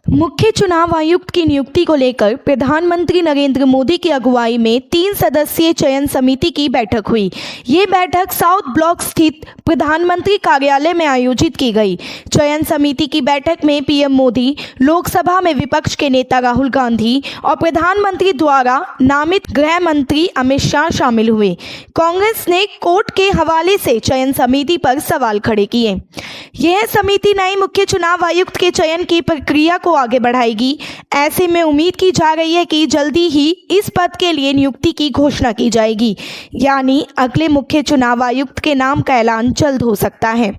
मुख्य चुनाव आयुक्त की नियुक्ति को लेकर प्रधानमंत्री नरेंद्र मोदी की अगुवाई में 3 सदस्यीय चयन समिति की बैठक हुई। ये बैठक साउथ ब्लॉक स्थित प्रधानमंत्री कार्यालय में आयोजित की गई। चयन समिति की बैठक में पीएम मोदी, लोकसभा में विपक्ष के नेता राहुल गांधी और प्रधानमंत्री द्वारा नामित गृह मंत्री अमित शाह शामिल हुए। कांग्रेस ने कोर्ट के हवाले से चयन समिति पर सवाल खड़े किए। यह समिति नए मुख्य चुनाव आयुक्त के चयन की प्रक्रिया को आगे बढ़ाएगी। ऐसे में उम्मीद की जा रही है कि जल्दी ही इस पद के लिए नियुक्ति की घोषणा की जाएगी, यानी अगले मुख्य चुनाव आयुक्त के नाम का ऐलान जल्द हो सकता है।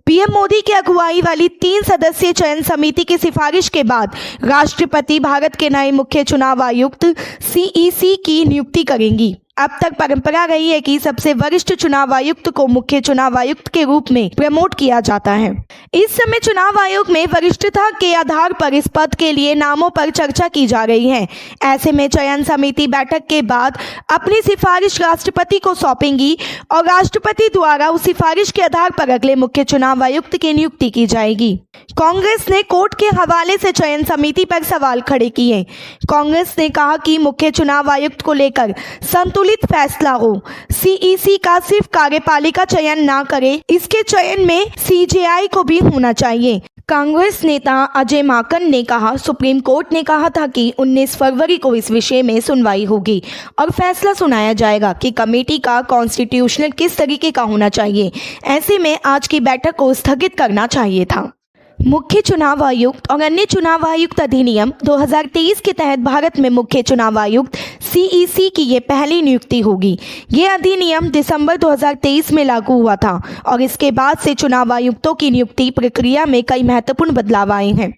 पीएम मोदी की अगुवाई वाली 3 सदस्यीय चयन समिति की सिफारिश के बाद राष्ट्रपति भारत के नए मुख्य चुनाव आयुक्त सीईसी की नियुक्ति करेंगी। अब तक परंपरा रही है कि सबसे वरिष्ठ चुनाव आयुक्त को मुख्य चुनाव आयुक्त के रूप में प्रमोट किया जाता है। इस समय चुनाव आयोग में वरिष्ठता के आधार पर इस पद के लिए नामों पर चर्चा की जा रही है। ऐसे में चयन समिति बैठक के बाद अपनी सिफारिश राष्ट्रपति को सौंपेंगी और राष्ट्रपति द्वारा उस सिफारिश के आधार पर अगले मुख्य चुनाव आयुक्त की नियुक्ति की जाएगी। कांग्रेस ने कोर्ट के हवाले से चयन समिति पर सवाल खड़े किए। कांग्रेस ने कहा कि मुख्य चुनाव आयुक्त को लेकर संतुलित फैसला हो, सीईसी का सिर्फ कार्यपालिका चयन ना करे, इसके चयन में सीजेआई को भी होना चाहिए। कांग्रेस नेता अजय माकन ने कहा, सुप्रीम कोर्ट ने कहा था कि 19 फरवरी को इस विषय में सुनवाई होगी और फैसला सुनाया जाएगा कि कमेटी का कॉन्स्टिट्यूशनल किस तरीके का होना चाहिए। ऐसे में आज की बैठक को स्थगित करना चाहिए था। मुख्य चुनाव आयुक्त और अन्य चुनाव आयुक्त अधिनियम 2023 के तहत भारत में मुख्य चुनाव आयुक्त सीईसी की ये पहली नियुक्ति होगी। ये अधिनियम दिसंबर 2023 में लागू हुआ था और इसके बाद से चुनाव आयुक्तों की नियुक्ति प्रक्रिया में कई महत्वपूर्ण बदलाव आए हैं।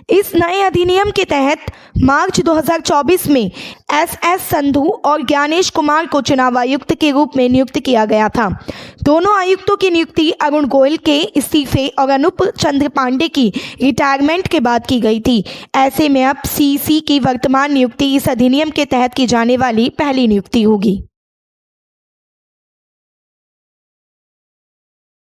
इस नए अधिनियम के तहत मार्च 2024 में एस संधू और ज्ञानेश कुमार को चुनाव आयुक्त के रूप में नियुक्त किया गया था। दोनों आयुक्तों की नियुक्ति अरुण गोयल के इस्तीफे और अनूप चंद्र पांडे की रिटायरमेंट के बाद की गई थी। ऐसे में अब सीईसी की वर्तमान नियुक्ति इस अधिनियम के तहत की जाने वाली पहली नियुक्ति होगी।